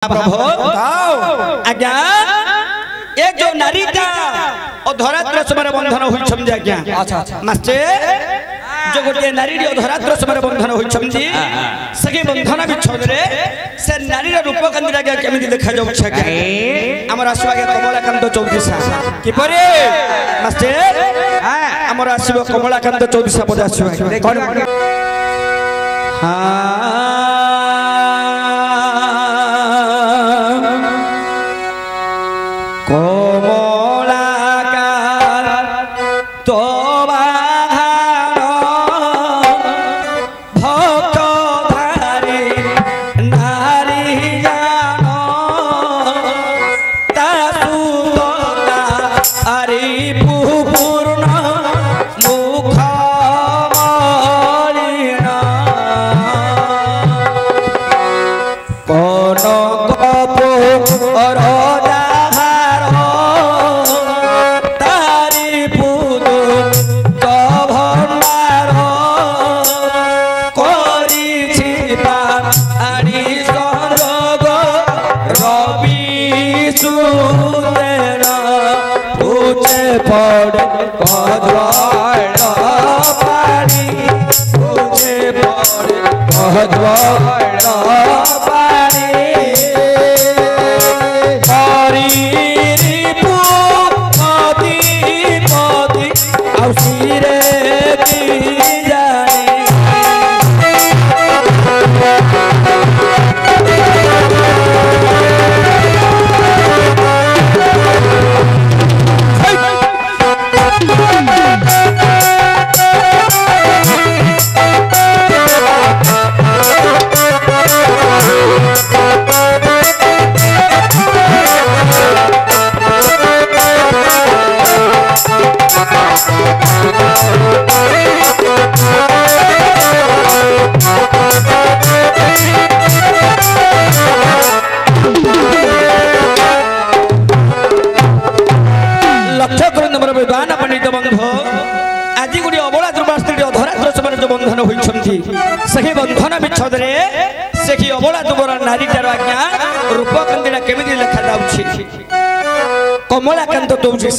प्रभु आज्ञा ये जो नारीटा अधरात्र समय बंधन होइछम आज्ञा मास्टे जो गोटे नारी अधरात्र समय बंधन होइछम सके बंधन विच्छेद रे से नारी रूप कांदी आज्ञा केमिति देखा जाउ छके हमर आसवा के कमलाकांत चौधरी कि परे मास्टे हमर आसवा कमलाकांत चौधरी पद आसवा सही बंधन विच्छेद रे सही अबला दुबर नारीटार आज्ञा रूप कांदीला केमिति लेखा जाउछि कमलाकांत चौधरी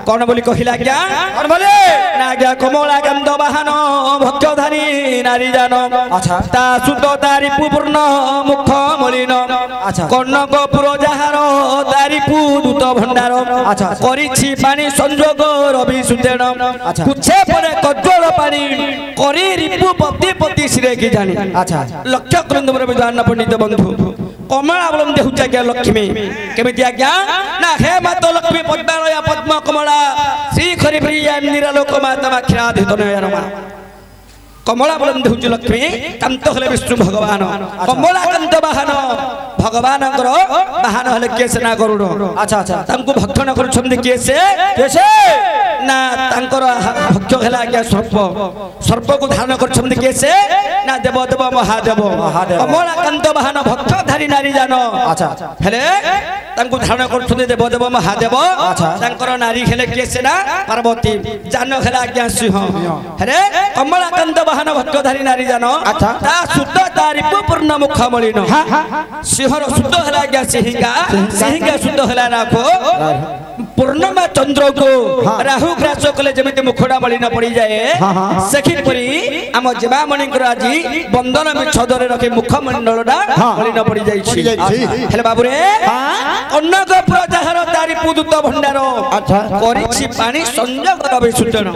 कौन बोली कहला आज्ञा कौन बोले ना आज्ञा कमलाकांत बाहन भक्तधारी नारी जान अच्छा ता सुत तारी पूर्ण मुख मलिन अच्छा कर्णकपुर जहार तारी दूत भंडार अच्छा करिछि पानी संजोग रवि सुतेन अच्छा कुछे परे कज्जल पानी करी रिपु पति पति सिरे की जानी अच्छा लक्ष्य क्रंदमर विद्वान पंडित बंधु कमला अवलंबी होउचा के लक्ष्मी केमिति आज्ञा ना हे मातो लक्ष्मी पद्मालया पद्म कमला श्री खरी प्रिया निरालोक माता माखिराधितनयनमा कमला अवलंबी होउची लक्ष्मी कांत हले विष्णु भगवान कमला कांत बाहन भगवान बाहन हले केसे ना गरुड़ अच्छा अच्छा तांको भक्षण करूछंदी केसे केसे ना तांकर भक्ष हला आज्ञा सर्प सर्प को धारण करूछंदी केसे ना देव देव महादेव कमला कांत बाहन भक्षधारी नारी जान अच्छा हेले तांको धारण करूछंदी देव देव महादेव अच्छा तांकर नारी हेले केसे ना पार्वती जान हला आज्ञा सिंह हेले कमला कांत बाहन भक्षधारी नारी जान अच्छा ता शुद्ध तारी पूर्ण मुख मलिन सिंहर शुद्ध हला आज्ञा सिंहिका सिंहिका शुद्ध हला नाको पूर्णिमा चंद्र को राहु ग्रास कले जमिति मुखडा मलिन पड़ी जाए सखी परी आम जीवामणि आज बंधन विच्छेद रे रखे मुखमंडलटा मलिन पड़ी जाई हेले बाबू रे कर्णकपुर जहार तारी पूत भंडार अच्छा करिछि पानी संजोग रवि सुतेन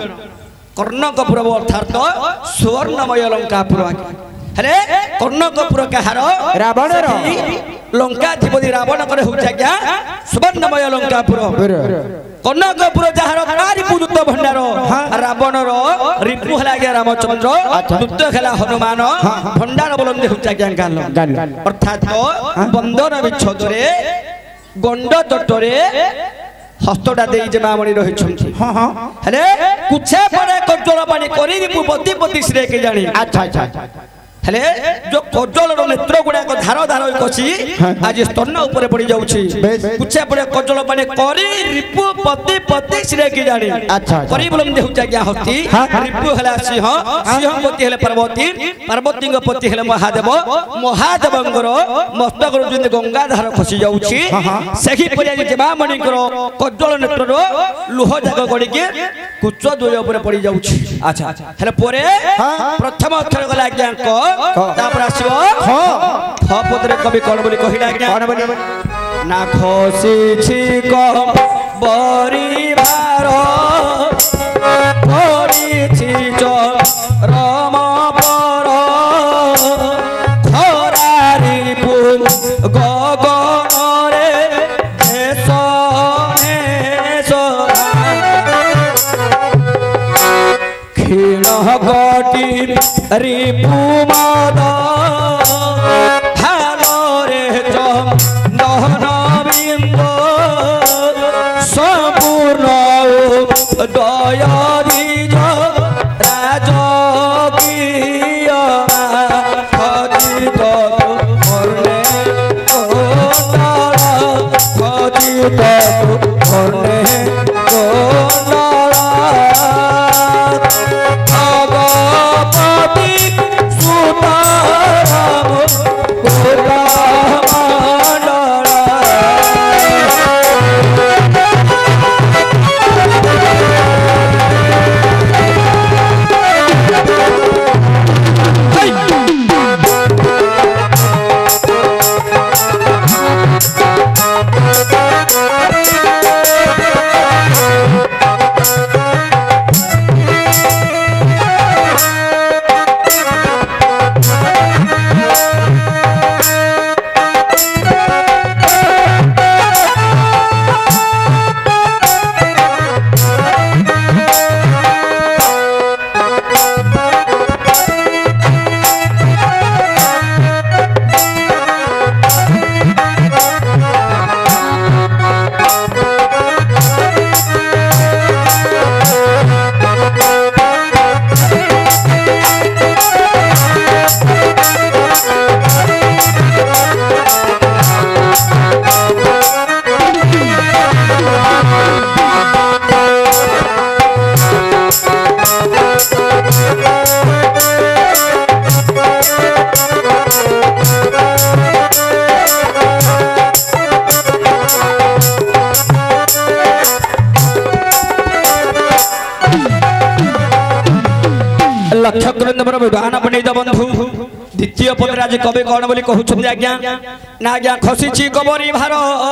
कर्णकपुर अर्थात सुवर्णमय लंकापुर हेले कर्णकपुर कहार रावण लंका अधिपति रावण करे होउछा क्या सुवर्णमय लंकापुर कर्णकपुर जहार तारी पूत भंडार रावण रिपु हला गया रामचंद्र दूत खेला हनुमान भंडार बोलंदे होउछा क्या गाल अर्थात बंधन विच्छेद रे गंड तटरे हस्तटा दे जमामणि रही छंती हां हां हेले कुछे परे कज्जल पानी करी रिपु पति पति श्रे के जानी अच्छा अच्छा हेले जो कजल नेत्र गुडा धार धार कसी आज स्तन ऊपर पड़ जाउछि पुछा पड़े कजल माने करी रिपु पति पति सिरे की जानी अच्छा करी बोलम देहु जाग्या हस्ती रिपु हला सिंह सिंह पति हेले पार्वती पार्वती को पति हेले महादेव महादेवंगर मस्तक रुजि गंगा धार खसी जाउछि सही परि जेबा मणि करो कजल नेत्र रो लुह जाग गडी के कुच दुय ऊपर पड़ जाउछि अच्छा हेले परे प्रथम अक्षर गला आज्ञा को तापर आसीबो ख पदरे कवि कोन बोली कहिला आज्ञा कोन बोली ना खोसी छी को बरी भार बरी छी जो राम पर खरारी पुल गगन रे देश क्षीण गटी रिपु मद भालरे चंदन बिंब संपूर्ण दय द्विज राजकीय खचित मरणे खचित मरणे लक्ष्य ग्रंथ विधान बनी बंधु द्वितीय पदरे आज कवि कौन बोली कहउछन आज्ञा ना आज्ञा खसीछि कबरी भार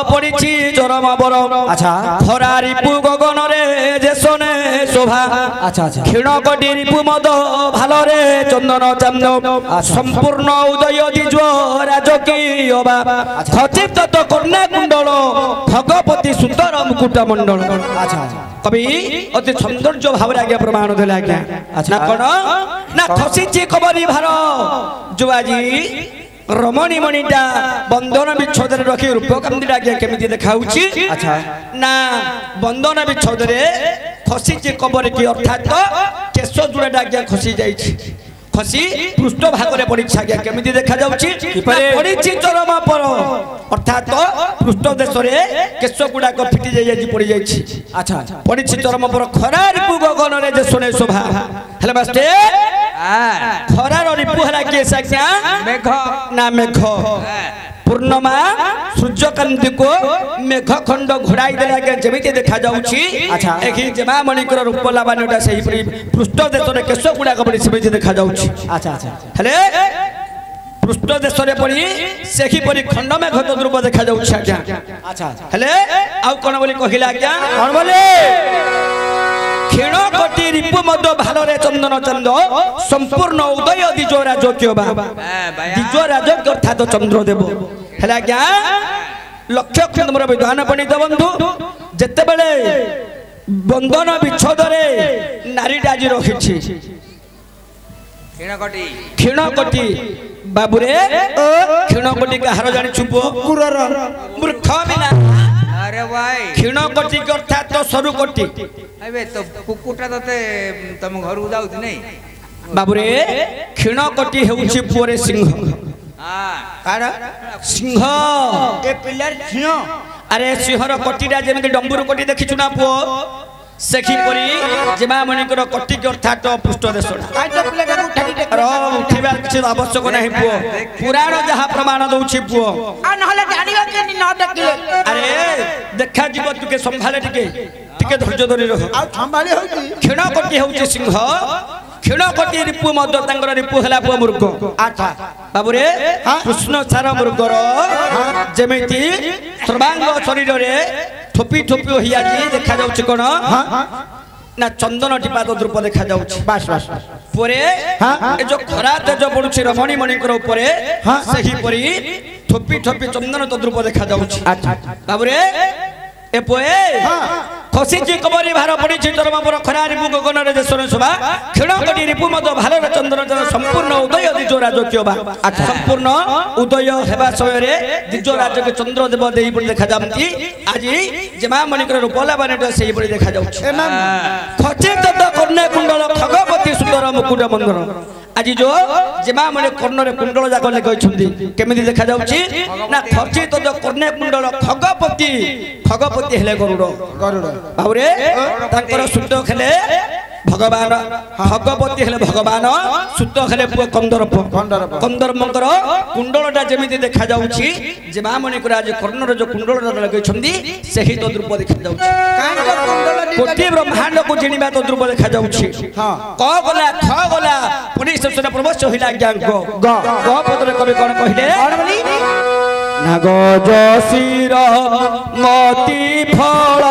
पड़िछि चरम बर अच्छा खरा रिपु गगन रे जेसने शोभा अच्छा अच्छा क्षीण कटी रिपु मद भालरे चंदन चांद संपूर्ण उदय दिज राजकीय बा खचित तो कन्या कुंडल भगवती सुंदर मुकुट मंडल अच्छा कवि अति सौंदर्य भाव आज्ञा प्रमाण देले आज्ञा अच्छा कोन ना खसीछि कबरी भार जो आज रमणी मणिटा बंधन विच्छेद रखी रूपकांति आज्ञा केमिति देखाउछि अच्छा ना बंधन विच्छेद रे खसीछि कबरी की अर्थात केश जुड़ा आज्ञा खसी जाइछि खसी पृष्ठ भाग रे परीक्षा आज्ञा केमिति देखा जाउछि पड़िछि चरम पर अर्थात पृष्ठ देश रे केश गुडा को फिटी जाई आज पड़ी जाइछि अच्छा पड़िछि चरम पर खरा रिपु गगन रे जे सोने शोभा हेले बास्ते खरा रिपु हला के आज्ञा मेघ ना मेघ पूर्णमा सूर्यकांति को मेघ खंड घोड़ाई देला के जेमिति देखा जाउछि अच्छा एखि जेमा मणिकर रूप लाबानटा सही परि पृष्ठ देश रे केश गुडा को परि सेमिति देखा जाउछि अच्छा अच्छा हेले पृष्ठ देश रे परि सेखि परि खंड मेघ ध्रुव देखा जाउछि आज्ञा अच्छा हेले आ कोन बोली कहिला आज्ञा कोन बोले क्षीण कटी रिपु मद भालरे चंदन चंद संपूर्ण उदय दिज राजकीय बा दिज राजकीय अर्थात चंद्रदेव हेला आज्ञा लक्ष्य खंडमर विधान पंडित बंधु जेते बेले बंधन विच्छेद रे नारी डाजी रखिछि क्षीण कटी बाबुरे क्षीण कटी कहार जानि छुपो कुकुरर मूर्ख बिना अरे भाई क्षीण कटी के अर्थात तो सरू कटी अबे तो कुकुटा तते तुम घर जाउछ नै बाबुरे क्षीण कोटी हेउछि पुरे सिंह काड़ा सिंह ए पिलर छियो अरे सिंहर कोटीटा जेमि डंबुर कोटी देखिछु ना पुओ सेखी परी जेमा मणिकर कोटी के अर्थात पृष्ठ देशटा काई तो पिलर उठाई दे उठिबा किछि आवश्यक नाही पुओ पुराण जहा प्रमाण दउछि पुओ आ नहले जानियो के न डकिले अरे देखा जीव तुके संभाले टिके धैर्य धरि रह आ संभाले होची क्षीण कोटी हेउछि सिंह क्षीण कोटी रिपु मध्य तांकर रिपु हला पुओ मृग अच्छा बाबुरे कृष्ण सार मृगर जेमिति सर्वांग शरीर रे ठोपी ठोपी होइया जी देखा जाउछि कोन ना चंदन टिपा तो द्रुप देखा जाउछि बस बस परे ए जो खरा तेज पडुछि रमणी मणिकर ऊपरे सही परी ठोपी ठोपी चंदन तो द्रुप देखा जाउछि अच्छा बाबुरे ए पोए खसी जी कबरी भार पड़ी चरमपुर खरा रिपु गगन रे देशर शोभा क्षीण कोटी रिपु मद भालर चंद्र जन संपूर्ण उदय दिजो राजकीय बा संपूर्ण उदय हेबा समय रे दिजो राजकीय चंद्र देव देई पड़ी देखा जामती आज जेमा मणिकर रूपला बानेट सेही पड़ी देखा जाउछि खची तत कन्या कुंडल खगपति सुंदर मुकुट मंदर आज जो जेमा मणि कर्ण रे कुंडल जाक ले कहछुंदी केमिति देखा जाउछि ना खची तत कन्या कुंडल खगपति हेले गरुड़ बाबुरे तांकर सुत खेले भगवान भगवती हेले भगवान सुत खेले पुओ कंदर्पकर कुंडलटा जेमिति देखा जाउछि जे मामणि को आज कर्णर जो कुंडलटा लगै छंदी सेही तो द्रुप देखा जाउछि काई तो कुंडल कोटि ब्रह्मांड को जिनिबा तो द्रुप देखा जाउछि क गला ख गला परिसेचन प्रवश होइला ज्ञान ग पदरे कवि कोन कहिले कौन बोली ना गज शिर मति फल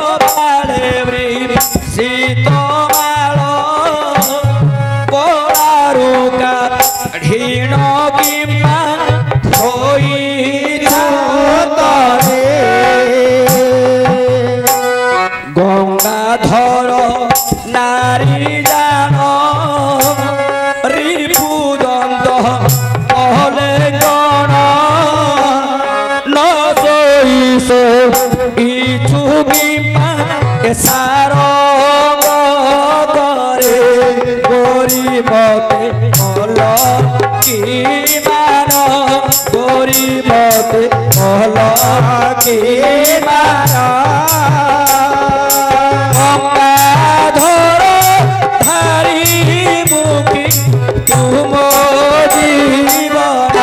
प्रबाले शीतमाल कोरारुका ढीण किम्बा धोई तरे गंगाधर नारी जान रिपुदंत कहले गण न सोईसो इछु किम्बा सार करे गरीबते मल की मान गरीबते मल की मान गंगाधर धारी मुखी तुम जीवन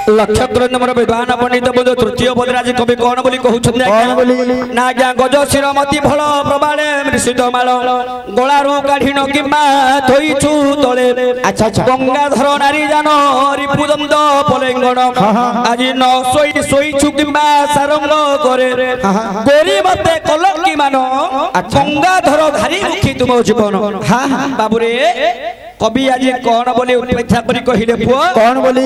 लक्षग्र नंबर विद्वान पंडित बोध तृतीय पदराज कवि कौन बोली कहउछन ना ज्ञा गज शिरमती फल प्रबाले मृषित माल गलारू काढिन किम्बा थोइछु तळे अच्छा गंगाधर नारी जान रिपुदंत पलेंगण आज न सोइछु किम्बा सारंग करे गरीबते कलकी मान गंगाधर धारी मुखी तुम जीवन बाबुरे कवि आज कौन बोली उपेक्षा करी कहिले पुओ कौन बोली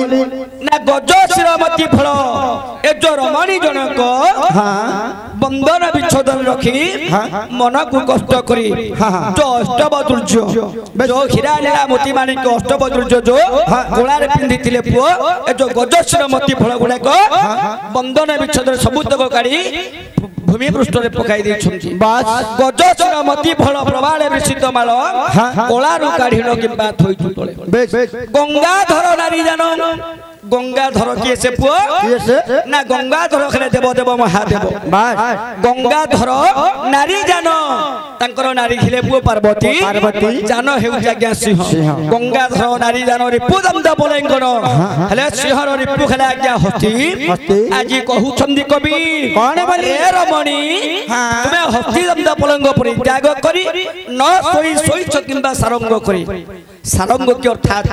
ना गज शिरमती फल ए जो रमणी जनक बंधन विच्छेदन रखी मन को कष्ट करी जो अष्टव दुर्जय जो हीरा लीला मोती माणिक अष्टव दुर्जय जो गोलारे पिंधि थिले पुओ ए जो गज शिरमती फल गुड़ाक बंधन विच्छेदन सबुतक काढ़ी भूमि पृष्ठ रे पकाई दै छथि बस गज शिरमती फल प्रबाले विसित माल कोलारू काढिनो किबा थोइ तळे गंगाधर नारी जान गंगाधर किए से पुओ किए से ना गंगाधर खेले देव देव महादेव बास गंगाधर नारी जान तांकर नारी खिले पुओ पार्वती पार्वती जान हेउ जाज्ञा सिंह गंगाधर नारी जान रिपु दमदा बोलेंगन हेले सिंहर रिपु खेले आज्ञा हस्ती आज कहू छंदी कवि कौन बोली रे रमणी तुम्हें हस्ती दमदा पलंग परि त्याग करी न सोई सोई किंबा सारंग करी सारंग के अर्थात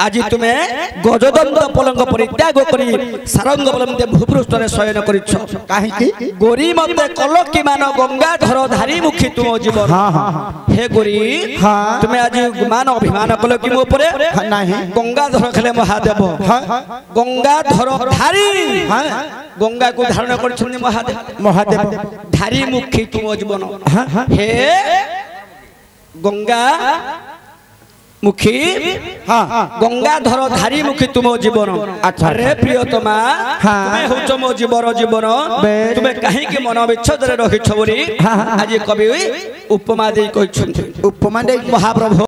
आज तुम्हें गजदंत पलंग परित्याग करी सारंग पलंग भूपृष्ठ रे शयन करिछ काहे की गोरी मते कलकी मान गंगाधर धारी मुखी तुम जीवन हे गोरी तुम्हें आज मान अभिमान कल कि मो परे नहीं गंगाधर खेले महादेव गंगाधर धारी गंगा को धारण कर महादेव महादेव धारी मुखी तुम जीवन हे गंगा मुखी गंगाधर धारी मुखी तुम जीवन अच्छा रे प्रियतमा तुम्हें होच मो जीवन जीवन तुम्हें कहीं के मन विच्छेद रे रहिछ बोली आज कवि उपमा दे कहछन उपमा दे महाप्रभु